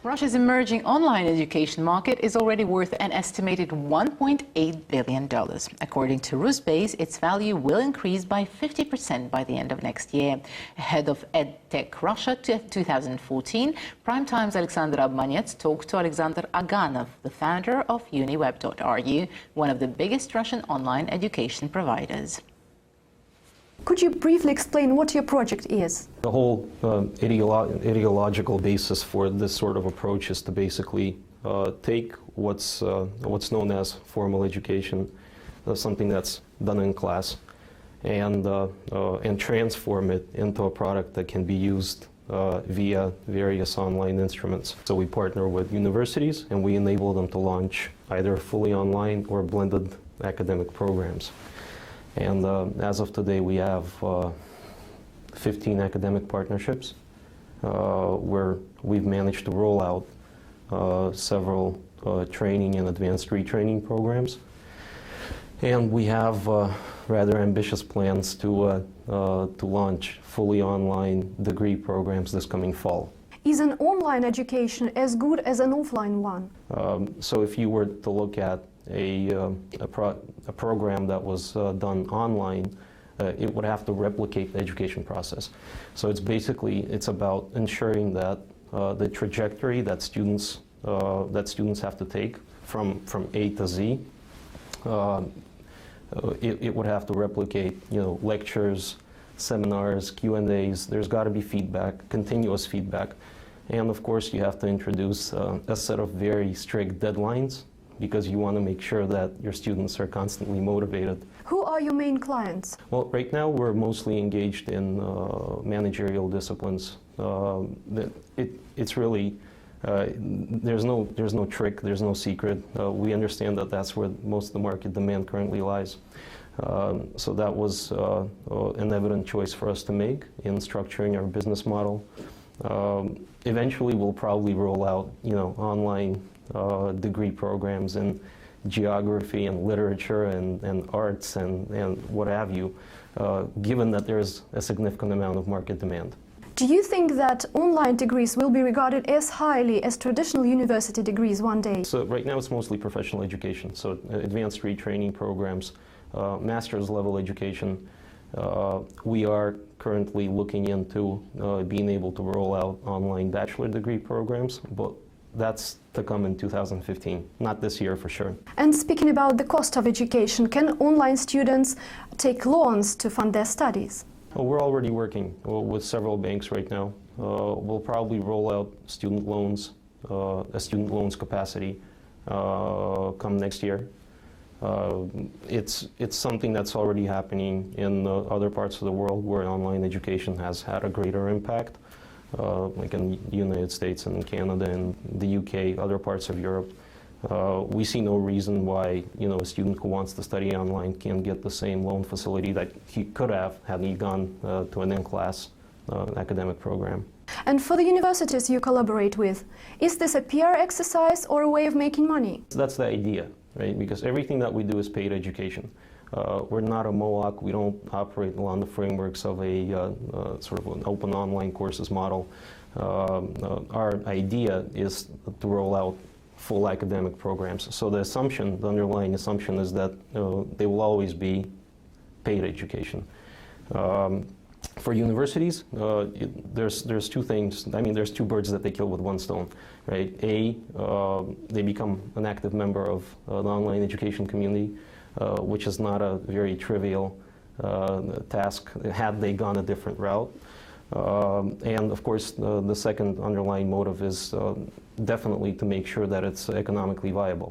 Russia's emerging online education market is already worth an estimated $1.8 billion. According to RussiaToday, its value will increase by 50% by the end of next year. Ahead of EdTech Russia 2014, Primetime's Alexandrom talked to Alexander Oganov, the founder of UNIWEB.ru, one of the biggest Russian online education providers. Could you briefly explain what your project is? The whole ideological basis for this sort of approach is to basically take what's known as formal education, something that's done in class, and transform it into a product that can be used via various online instruments. So we partner with universities and we enable them to launch either fully online or blended academic programs. And as of today, we have 15 academic partnerships where we've managed to roll out several training and advanced retraining programs. And we have rather ambitious plans to launch fully online degree programs this coming fall. Is an online education as good as an offline one? So if you were to look at a program that was done online, it would have to replicate the education process. So it's about ensuring that the trajectory that students have to take from A to Z, it would have to replicate, lectures, seminars, Q&As. There's got to be feedback, continuous feedback, and of course you have to introduce a set of very strict deadlines, because you want to make sure that your students are constantly motivated. Who are your main clients? Well, right now we're mostly engaged in managerial disciplines. It's really, there's no trick, there's no secret. We understand that that's where most of the market demand currently lies. So that was an evident choice for us to make in structuring our business model. Eventually we'll probably roll out, online degree programs in geography and literature and arts and what have you, given that there's a significant amount of market demand. Do you think that online degrees will be regarded as highly as traditional university degrees one day? So right now it's mostly professional education, so advanced retraining programs, master's level education. We are currently looking into being able to roll out online bachelor degree programs, but that's to come in 2015, not this year for sure. And speaking about the cost of education, can online students take loans to fund their studies? Well, we're already working with several banks right now. We'll probably roll out student loans, a student loans capacity come next year. It's something that's already happening in other parts of the world where online education has had a greater impact. Like in the United States and Canada and the UK, other parts of Europe. We see no reason why a student who wants to study online can't get the same loan facility that he could have had he gone to an in-class academic program. And for the universities you collaborate with, is this a PR exercise or a way of making money? That's the idea, right? Because everything that we do is paid education. We're not a MOOC. We don't operate along the frameworks of a sort of an open online courses model. Our idea is to roll out full academic programs. So the underlying assumption is that they will always be paid education. For universities, there's two things. I mean, there's two birds that they kill with one stone, right? They become an active member of the online education community, which is not a very trivial task had they gone a different route. And of course, the second underlying motive is definitely to make sure that it's economically viable.